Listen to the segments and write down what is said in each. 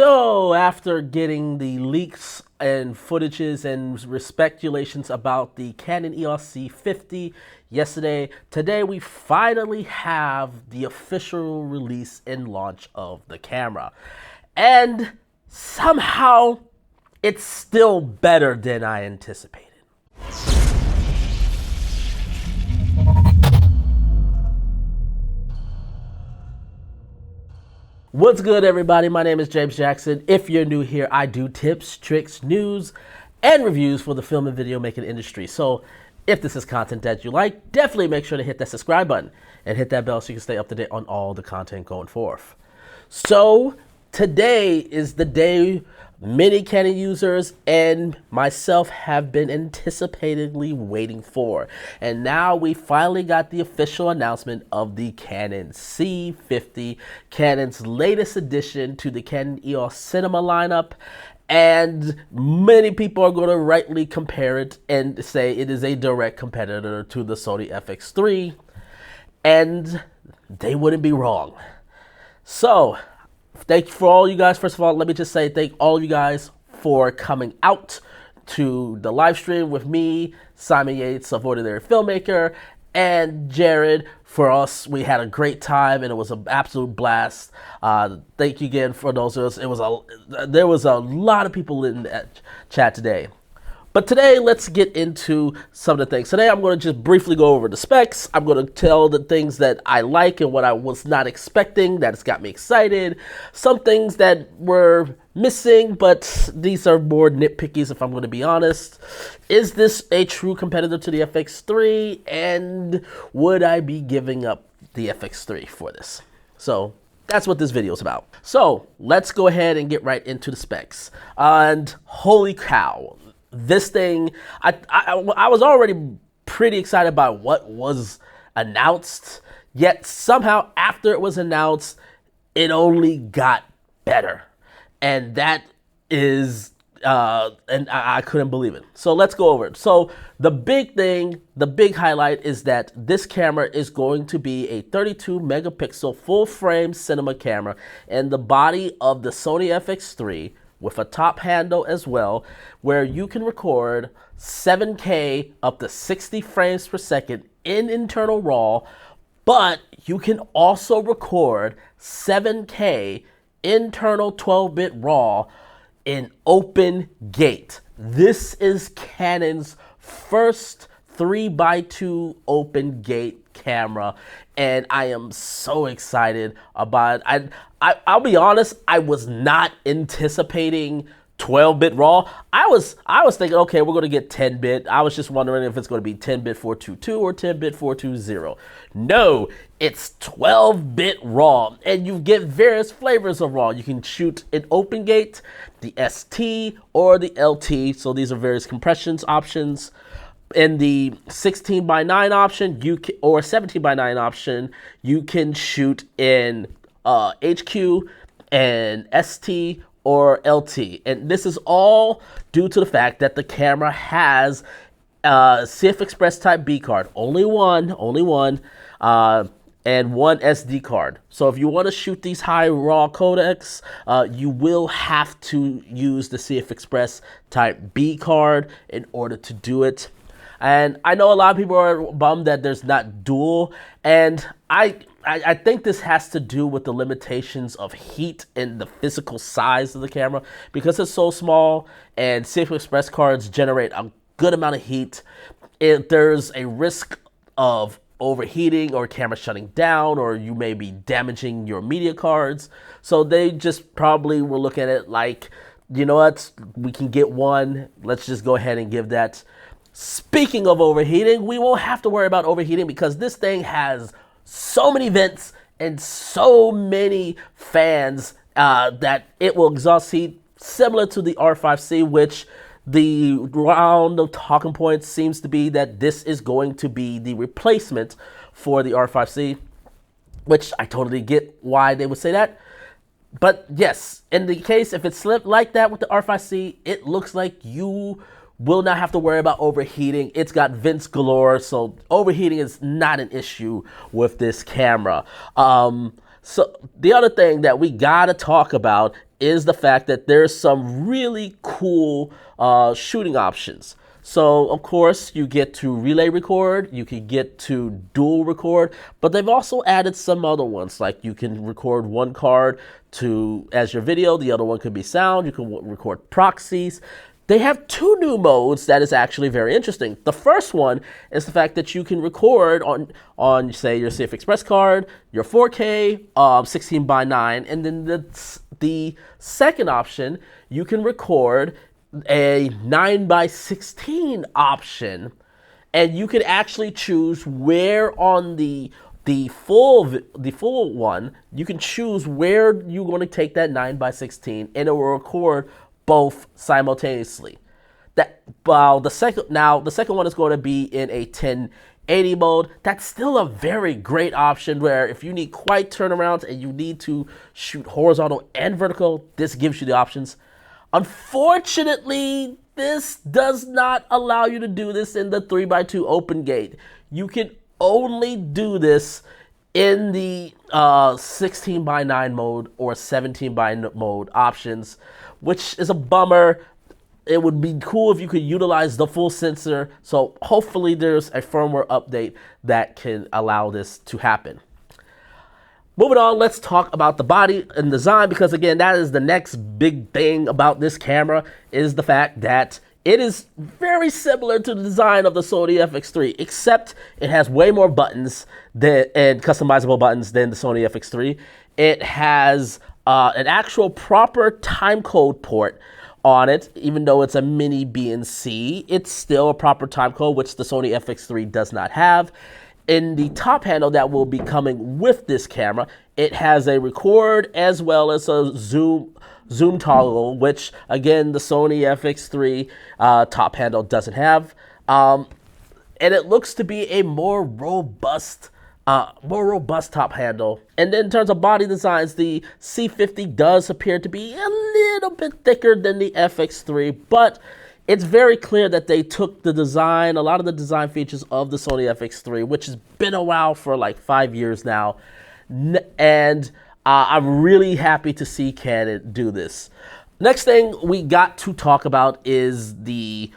So after getting the leaks and footages and speculations about the Canon EOS C50 yesterday, today we finally have the official release and launch of the camera. And somehow it's still better than I anticipated. What's good, everybody? My name is James Jackson. If you're new here, I do tips, tricks, news, and reviews for the film and video making industry. So if this is content that you like, definitely make sure to hit that subscribe button and hit that bell so you can stay up to date on all the content going forth. So today is the day many Canon users and myself have been anticipatingly waiting for. And now we finally got the official announcement of the Canon C50, Canon's latest addition to the Canon EOS cinema lineup. And many people are going to rightly compare it and say it is a direct competitor to the Sony FX3. And they wouldn't be wrong. So thank you for all you guys. First of all, let me just say thank all you guys for coming out to the live stream with me, Simon Yates of Ordinary Filmmaker, and Jared. For us, we had a great time and it was an absolute blast. Thank you again for those of us. There was a lot of people in the chat today. But today, let's get into some of the things. Today, I'm going to just briefly go over the specs. I'm going to tell the things that I like and what I was not expecting that's got me excited. Some things that were missing, but these are more nitpickies if I'm going to be honest. Is this a true competitor to the FX3? And would I be giving up the FX3 for this? So that's what this video is about. So let's go ahead and get right into the specs. And holy cow. This thing, I was already pretty excited about what was announced, yet somehow after it was announced, it only got better. And that is, and I couldn't believe it. So let's go over it. So the big thing, the big highlight is that this camera is going to be a 32 megapixel full frame cinema camera in the body of the Sony FX3, with a top handle as well, where you can record 7K up to 60 frames per second in internal RAW, but you can also record 7K internal 12-bit RAW in open gate. This is Canon's first 3x2 open gate camera, and I am so excited about it. I'll be honest, I was not anticipating 12-bit RAW. I was thinking, okay, we're going to get 10-bit. I was just wondering if it's going to be 10-bit 422 or 10-bit 420. No, it's 12-bit RAW, and you get various flavors of RAW. You can shoot in OpenGate, the ST, or the LT. So these are various compressions options. In the 16:9 option, or 17:9 option, you can shoot in HQ and ST or LT. And this is all due to the fact that the camera has CF Express Type B card. Only one, and one SD card. So if you want to shoot these high RAW codecs, you will have to use the CF Express Type B card in order to do it. And I know a lot of people are bummed that there's not dual, and I think this has to do with the limitations of heat and the physical size of the camera. Because it's so small and CF Express cards generate a good amount of heat, there's a risk of overheating or camera shutting down, or you may be damaging your media cards. So they just probably will look at it like, you know what, we can get one, let's just go ahead and give that. Speaking of overheating, we won't have to worry about overheating because this thing has so many vents and so many fans that it will exhaust heat, similar to the R5C, which the round of talking points seems to be that this is going to be the replacement for the R5C, which I totally get why they would say that. But yes, in the case, if it's slipped like that with the R5C, it looks like you will not have to worry about overheating. It's got vents galore, so overheating is not an issue with this camera. So the other thing that we gotta talk about is the fact that there's some really cool shooting options. So, of course, you get to relay record, you can get to dual record, but they've also added some other ones, like you can record one card as your video, the other one could be sound, you can record proxies. They have two new modes that is actually very interesting. The first one is the fact that you can record on say, your CF Express card, your 4K, 16:9, and then the second option, you can record a 9:16 option, and you can actually choose where on the full one, you can choose where you're going to take that 9:16, and it will record both simultaneously. The second one is going to be in a 1080 mode. That's still a very great option where if you need quick turnarounds and you need to shoot horizontal and vertical, this gives you the options. Unfortunately, this does not allow you to do this in the 3x2 open gate. You can only do this in the 16:9 mode or 17:9 mode options, which is a bummer. It would be cool if you could utilize the full sensor. So hopefully there's a firmware update that can allow this to happen. Moving on, let's talk about the body and design, because again, that is the next big thing about this camera, is the fact that it is very similar to the design of the Sony FX3, except it has way more buttons and customizable buttons than the Sony FX3. It has an actual proper timecode port on it. Even though it's a mini BNC, it's still a proper timecode, which the Sony FX3 does not have. In the top handle that will be coming with this camera, it has a record as well as a zoom toggle, which again the Sony FX3 top handle doesn't have, and it looks to be a more robust top handle. And then in terms of body designs, the C50 does appear to be a little bit thicker than the FX3, but it's very clear that they took a lot of the design features of the Sony FX3, which has been a while for like 5 years now, and I'm really happy to see Canon do this. Next thing we got to talk about is I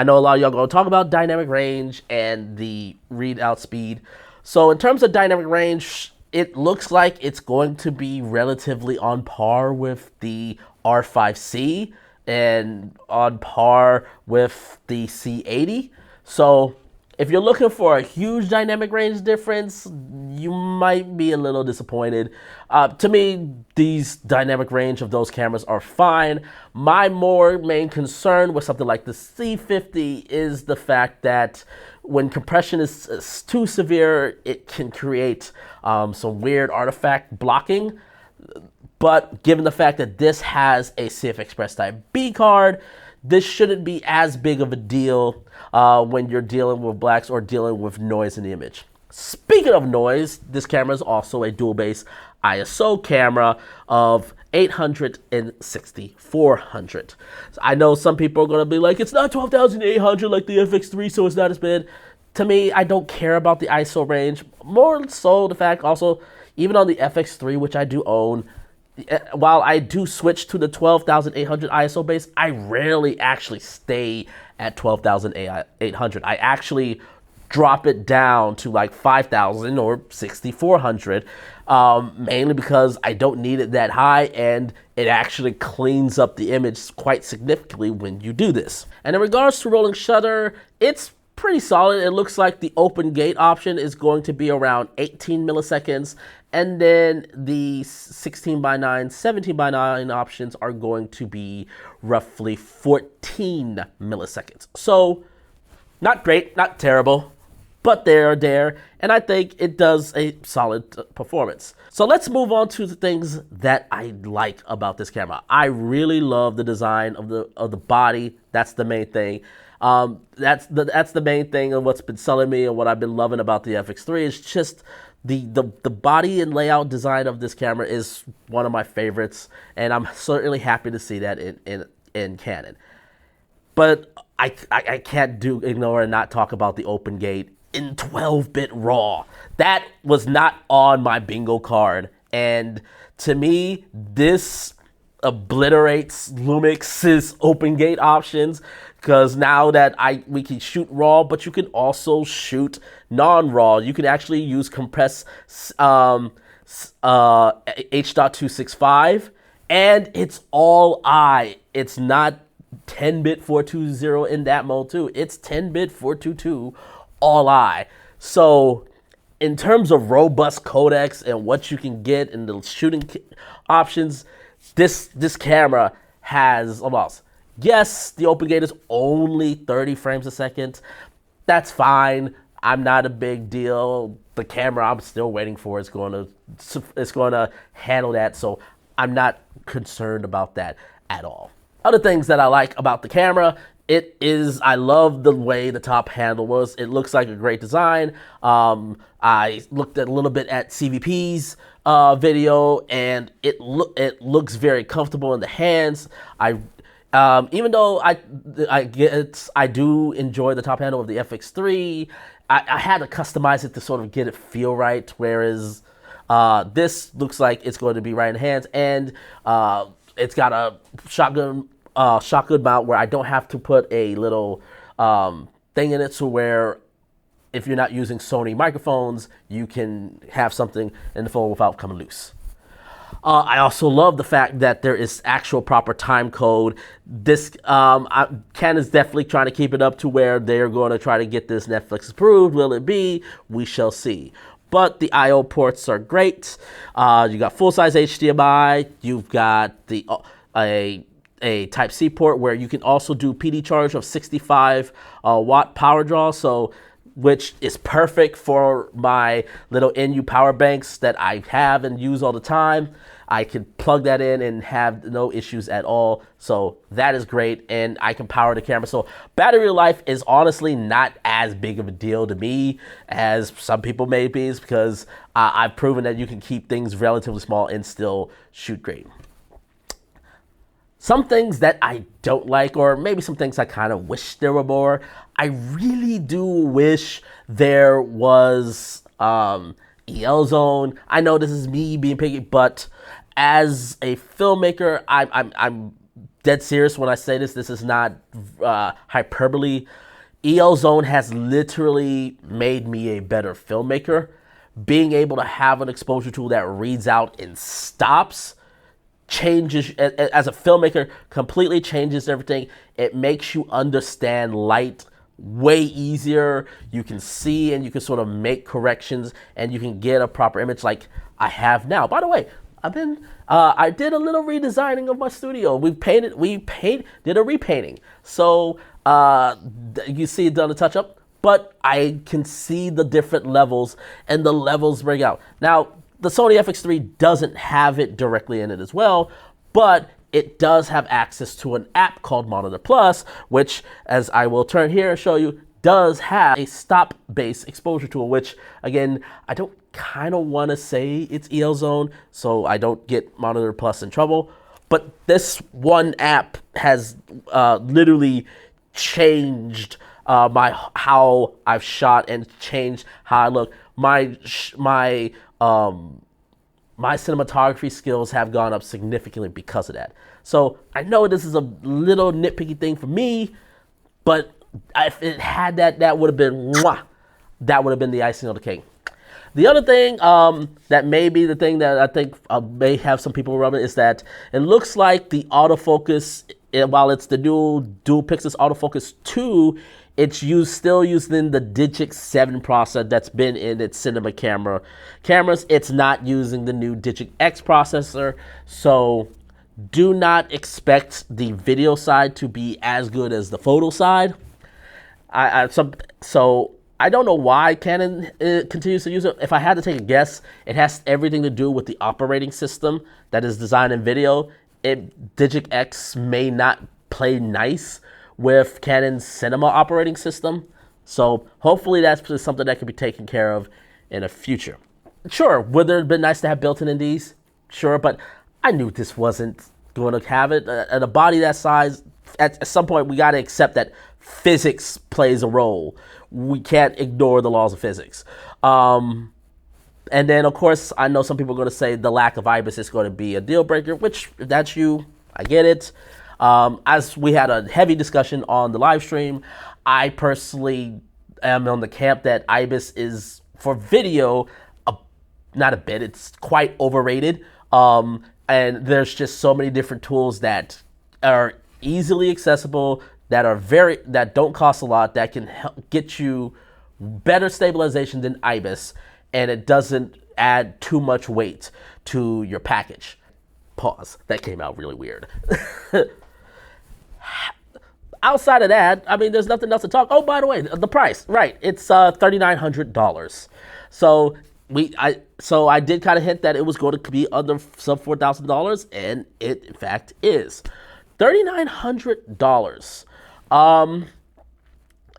know a lot of y'all going to talk about dynamic range and the readout speed. So in terms of dynamic range, it looks like it's going to be relatively on par with the R5C and on par with the C80. So if you're looking for a huge dynamic range difference, you might be a little disappointed. To me, these dynamic range of those cameras are fine. My main concern with something like the C50 is the fact that when compression is too severe, it can create some weird artifact blocking. But given the fact that this has a CF Express Type B card, this shouldn't be as big of a deal when you're dealing with blacks or dealing with noise in the image. Speaking of noise, this camera is also a dual base ISO camera of 800 and 6400. So I know some people are going to be like, it's not 12,800 like the FX3, so it's not as bad. To me, I don't care about the ISO range. More so the fact also, even on the FX3, which I do own, while I do switch to the 12,800 ISO base, I rarely actually stay at 12,800. I actually drop it down to like 5,000 or 6,400, mainly because I don't need it that high, and it actually cleans up the image quite significantly when you do this. And in regards to rolling shutter, it's pretty solid. It looks like the open gate option is going to be around 18 milliseconds, and then the 16:9, 17:9 options are going to be roughly 14 milliseconds. So not great, not terrible, but they're there, and I think it does a solid performance. So let's move on to the things that I like about this camera. I really love the design of the body. That's the main thing. That's the main thing of what's been selling me and what I've been loving about the FX3 is just the body and layout design of this camera is one of my favorites, and I'm certainly happy to see that in Canon. But I can't ignore and not talk about the open gate in 12-bit RAW. That was not on my bingo card, and to me, this obliterates Lumix's open gate options, because now that we can shoot RAW, but you can also shoot non-RAW. You can actually use compressed H.265, and it's all I. It's not 10-bit 420 in that mode too. It's 10-bit 422 all I. So in terms of robust codecs and what you can get and the shooting options, this camera has a loss. Yes, the open gate is only 30 frames a second. That's fine. I'm not a big deal. The camera I'm still waiting for is going to handle that, so I'm not concerned about that at all. Other things that I like about the camera, I love the way the top handle was. It looks like a great design. I looked a little bit at CVP's video, and it looks very comfortable in the hands. Even though I do enjoy the top handle of the FX3, I had to customize it to sort of get it feel right. Whereas this looks like it's going to be right in the hands, and it's got a shotgun mount where I don't have to put a little thing in it, so where if you're not using Sony microphones, you can have something in the phone without coming loose. I also love the fact that there is actual proper time code. Canon's definitely trying to keep it up to where they're going to try to get this Netflix approved. Will it be? We shall see. But the I/O ports are great. You got full-size HDMI. You've got a Type-C port where you can also do PD charge of 65 watt power draw, which is perfect for my little NU power banks that I have and use all the time. I can plug that in and have no issues at all. So that is great, and I can power the camera. So battery life is honestly not as big of a deal to me as some people may be, because I've proven that you can keep things relatively small and still shoot great. Some things that I don't like, or maybe some things I kind of wish there were more. I really do wish there was EL zone. I know this is me being picky, but as a filmmaker, I'm dead serious when I say this. This is not hyperbole. EL zone has literally made me a better filmmaker. Being able to have an exposure tool that reads out and stops changes, as a filmmaker, completely changes everything. It makes you understand light way easier. You can see and you can sort of make corrections, and you can get a proper image like I have now. By the way, I did a little redesigning of my studio. We did a repainting. So you see it done a touch up, but I can see the different levels, and the levels bring out. Now, the Sony FX3 doesn't have it directly in it as well, but it does have access to an app called Monitor Plus, which, as I will turn here and show you, does have a stop-based exposure tool, which, again, I don't kind of want to say it's EL Zone, so I don't get Monitor Plus in trouble. But this one app has literally changed how I've shot and changed how I look. My cinematography skills have gone up significantly because of that. So I know this is a little nitpicky thing for me, but if it had that would have been mwah. That would have been the icing on the cake. The other thing that may be the thing that I think may have some people rubbing is that it looks like the autofocus, while it's the dual Pixis autofocus 2, it's still using the Digic 7 processor that's been in its cinema cameras. It's not using the new Digic X processor, so do not expect the video side to be as good as the photo side. So I don't know why Canon continues to use it. If I had to take a guess, it has everything to do with the operating system that is designed in video. Digic X may not play nice with Canon's cinema operating system. So hopefully that's something that can be taken care of in the future. Sure, would it have been nice to have built-in NDs? Sure, but I knew this wasn't going to have it. At a body that size, at some point we got to accept that physics plays a role. We can't ignore the laws of physics. And then, of course, I know some people are going to say the lack of IBIS is going to be a deal breaker, which, if that's you, I get it. As we had a heavy discussion on the live stream, I personally am on the camp that IBIS is, for video, not a bit, it's quite overrated. And there's just so many different tools that are easily accessible, that don't cost a lot, that can help get you better stabilization than IBIS, and it doesn't add too much weight to your package. Pause. That came out really weird. Outside of that, I mean, there's nothing else to talk. Oh, by the way, the price, right? It's $3,900. So I did kind of hint that it was going to be under sub $4,000, and it in fact is $3,900.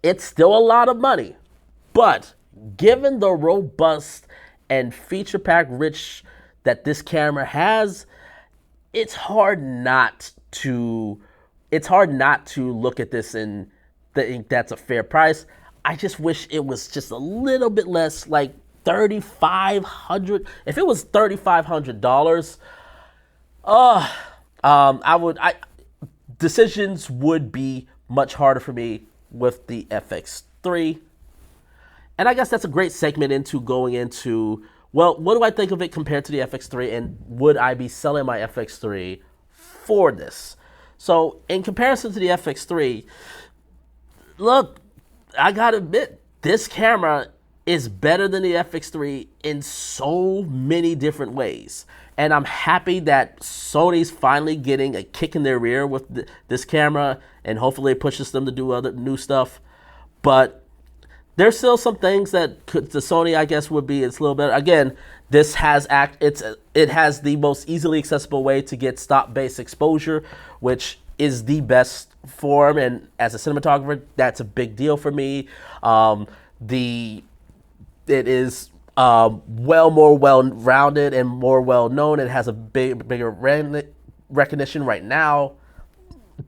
It's still a lot of money, but given the robust and feature pack rich that this camera has, it's hard not to look at this and think that's a fair price. I just wish it was just a little bit less, like $3,500. If it was $3,500, decisions would be much harder for me with the FX3. And I guess that's a great segment into going into, well, what do I think of it compared to the FX3, and would I be selling my FX3 for this? So in comparison to the FX3, look, I gotta admit, this camera is better than the FX3 in so many different ways. And I'm happy that Sony's finally getting a kick in their rear with this camera, and hopefully it pushes them to do other new stuff. But there's still some things that the Sony, I guess, would be, it's a little better. Again, this has it has the most easily accessible way to get stop-based exposure, which is the best form. And as a cinematographer, that's a big deal for me. It is more well-rounded and more well-known. It has a bigger recognition right now.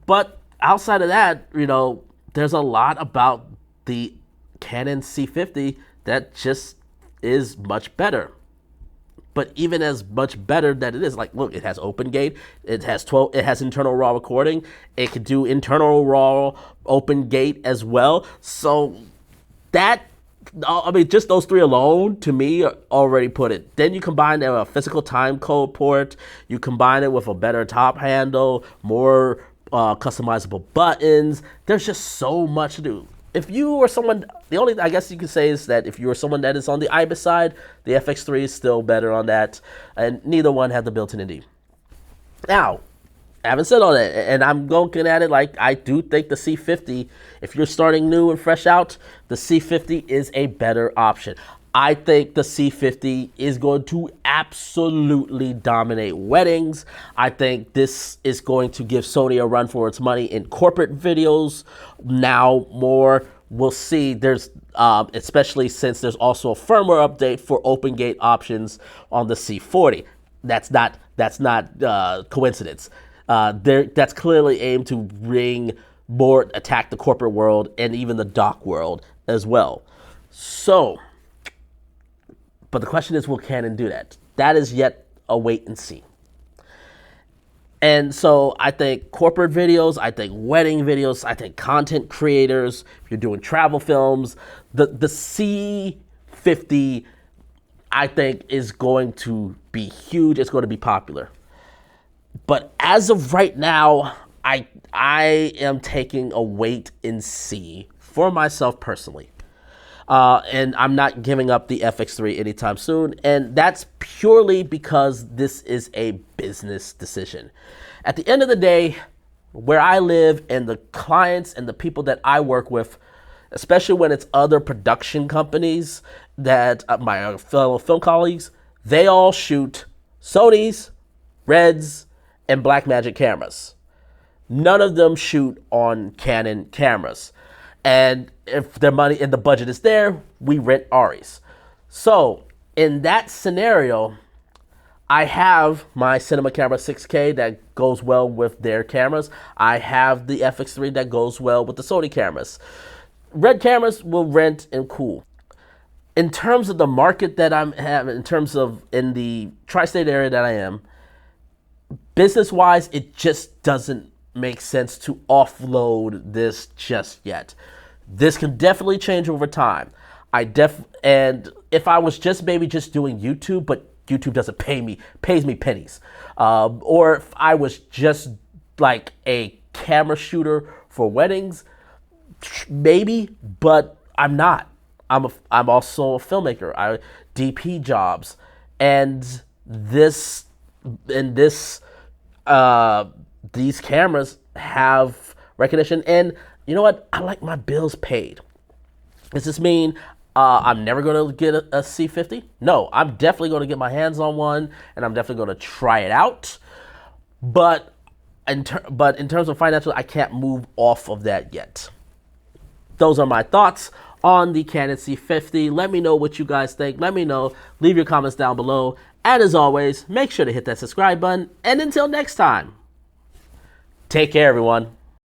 But outside of that, there's a lot about the Canon C50 that just is much better. But even as much better that it is, like, look, it has open gate, it has internal RAW recording, it could do internal RAW open gate as well. So that, I mean, just those three alone, to me, already put it. Then you combine a physical time code port, you combine it with a better top handle, more customizable buttons. There's just so much to do. If you are someone, the only I guess you could say is that if you are someone that is on the IBIS side, the FX3 is still better on that, and neither one had the built-in ND. Now, having said all that, and I'm looking at it like I do think the C50, if you're starting new and fresh out, the C50 is a better option. I think the C50 is going to absolutely dominate weddings. I think this is going to give Sony a run for its money in corporate videos. Now more, we'll see. There's especially since there's also a firmware update for open gate options on the C40. That's not coincidence. That's clearly aimed to attack the corporate world and even the dock world as well. So, but the question is, will Canon do that? That is yet a wait and see. And so I think corporate videos, I think wedding videos, I think content creators, if you're doing travel films, the C50, I think, is going to be huge. It's going to be popular. But as of right now, I am taking a wait and see for myself personally. And I'm not giving up the FX3 anytime soon. And that's purely because this is a business decision. At the end of the day, where I live and the clients and the people that I work with, especially when it's other production companies that my fellow film colleagues, they all shoot Sonys, Reds, and Blackmagic cameras. None of them shoot on Canon cameras. And if their money and the budget is there, we rent Aris. So in that scenario, I have my cinema camera 6K that goes well with their cameras. I have the FX3 that goes well with the Sony cameras. Red cameras will rent and cool. in terms of the market that I'm having, in terms of in the tri-state area that I am, business-wise, it just doesn't make sense to offload this just yet. This can definitely change over time. And if I was just maybe just doing YouTube, but YouTube doesn't pays me pennies. Or if I was just like a camera shooter for weddings, maybe, but I'm not. I'm also a filmmaker. I DP jobs, and this these cameras have recognition. And you know what? I like my bills paid. Does this mean I'm never going to get a C50? No, I'm definitely going to get my hands on one, and I'm definitely going to try it out. But in terms of financial, I can't move off of that yet. Those are my thoughts on the Canon C50. Let me know what you guys think. Let me know. Leave your comments down below. And as always, make sure to hit that subscribe button. And until next time, take care, everyone.